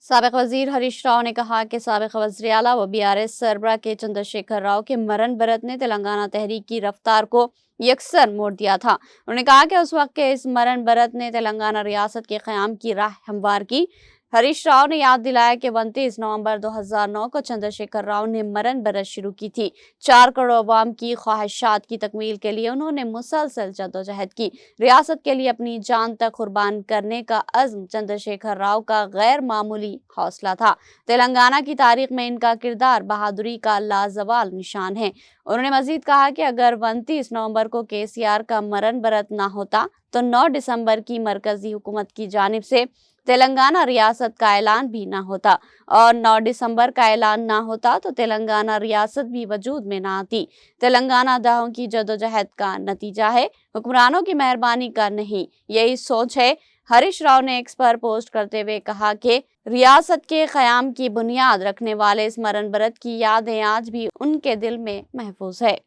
साबिक वजीर हरीश राव ने कहा कि साबिक वज़ीर आला व BRS सरबराह के चंद्रशेखर राव के मरण बरत ने तेलंगाना तहरीक की रफ्तार को यकसर मोड़ दिया था। उन्होंने कहा कि उस वक्त के इस मरण बरत ने तेलंगाना रियासत के क़याम की राह हमवार की। हरीश राव ने याद दिलाया कि 29 नवंबर 2009 को चंद्रशेखर राव ने मरण बरत शुरू की थी। 4 करोड़ अवाम की ख्वाहिशात की तकमील के लिए उन्होंने मुसलसल जद्दोजहद की। रियासत के लिए अपनी जान तक कुर्बान करने का अज़्म चंद्रशेखर राव का गैर मामूली हौसला था। तेलंगाना की तारीख में इनका किरदार बहादुरी का लाजवाल निशान है। उन्होंने मजीद कहा कि अगर 29 नवंबर को KCR का मरण बरत ना होता तो 9 दिसंबर की मरकजी हुकूमत की जानिब से तेलंगाना रियासत का ऐलान भी ना होता और 9 दिसंबर का ऐलान ना होता तो तेलंगाना रियासत भी वजूद में ना आती। तेलंगाना दहाओं की जद्दोजहद का नतीजा है, हुक्मरानों की मेहरबानी का नहीं, यही सोच है। हरीश राव ने एक्स पर पोस्ट करते हुए कहा कि रियासत के क़याम की बुनियाद रखने वाले इस मरण बरत की यादें आज भी उनके दिल में महफूज है।